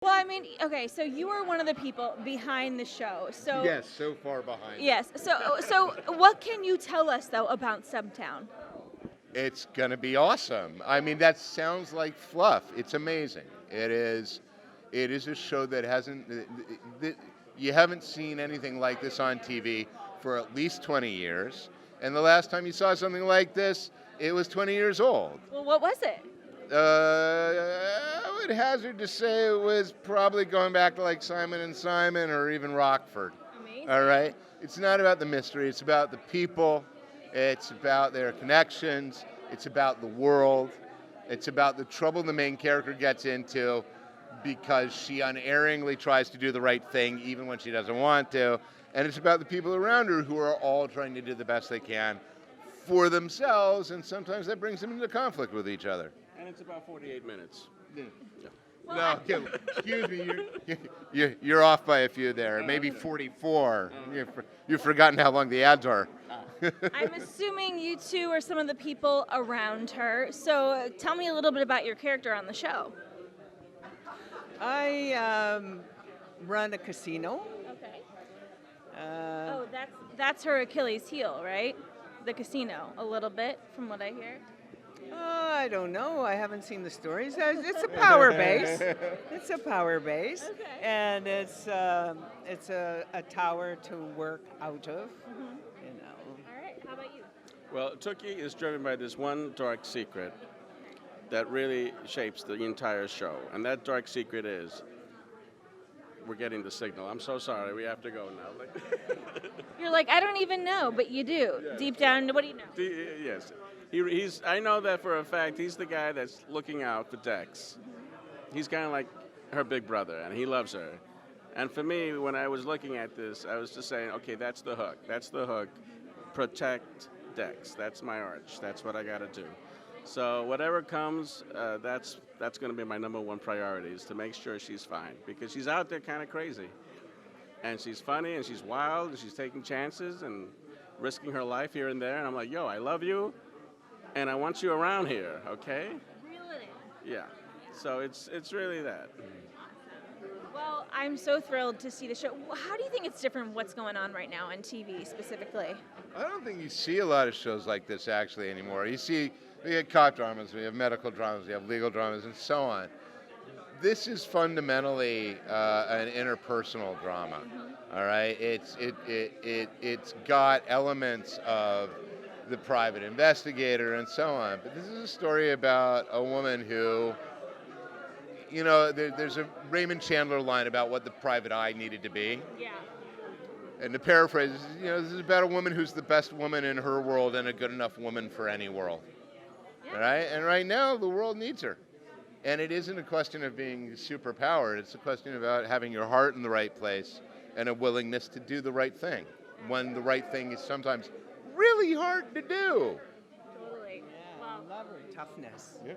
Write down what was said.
Well, I mean, okay, so you are one of the people behind the show. So Yes, so far behind. yes. So what can you tell us though about Stumptown? It's gonna be awesome. I mean, that sounds like fluff. It's amazing. It is. It is a show that hasn't. You haven't seen anything like this on TV for at least 20 years. And the last time you saw something like this, it was 20 years old. Well, what was it? I would hazard to say it was probably going back to like Simon and Simon or even Rockford. Amazing. All right? It's not about the mystery, it's about the people, it's about their connections, it's about the world, it's about the trouble the main character gets into because she unerringly tries to do the right thing even when she doesn't want to. And it's about the people around her who are all trying to do the best they can for themselves, and sometimes that brings them into conflict with each other. And it's about 48 minutes. Yeah. Well, No, excuse me, you're off by a few there. Maybe 44. You've forgotten how long the ads are. I'm assuming you two are some of the people around her. So tell me a little bit about your character on the show. I run a casino. Okay. Uh, Oh, that's her Achilles heel, right? The casino, a little bit, from what I hear. I don't know. I haven't seen the stories. It's a power base. It's a power base, Okay. and it's a tower to work out of. You know. All right. How about you? Well, Tookie is driven by this one dark secret that really shapes the entire show. And that dark secret is we're getting the signal. I'm so sorry. We have to go now. You're like, I don't even know, but you do. Yeah. Deep down, what do you know? Yes. He's. I know that for a fact. He's the guy that's looking out for Dex. He's kind of like her big brother, and he loves her. And for me, when I was looking at this, I was just saying, okay, that's the hook. That's the hook. Protect Dex. That's my arch. That's what I got to do. So whatever comes, that's going to be my number one priority, is to make sure she's fine, because she's out there kind of crazy. And she's funny, and she's wild, and she's taking chances and risking her life here and there. And I'm like, yo, I love you, and I want you around here, okay? Reel it in. Yeah. So it's really that. Well, I'm so thrilled to see the show. How do you think it's different from what's going on right now on TV specifically? I don't think you see a lot of shows like this actually anymore. We have cop dramas, we have medical dramas, we have legal dramas, and so on. This is fundamentally an interpersonal drama. All right, it's got elements of the private investigator and so on, but this is a story about a woman who, you know, there's a Raymond Chandler line about what the private eye needed to be. Yeah. And to paraphrase, you know, this is about a woman who's the best woman in her world and a good enough woman for any world. Yeah. All right? And right now, the world needs her. And it isn't a question of being superpowered. It's a question about having your heart in the right place and a willingness to do the right thing when the right thing is sometimes really hard to do. Totally. Yeah, Well, I love her toughness. Yeah.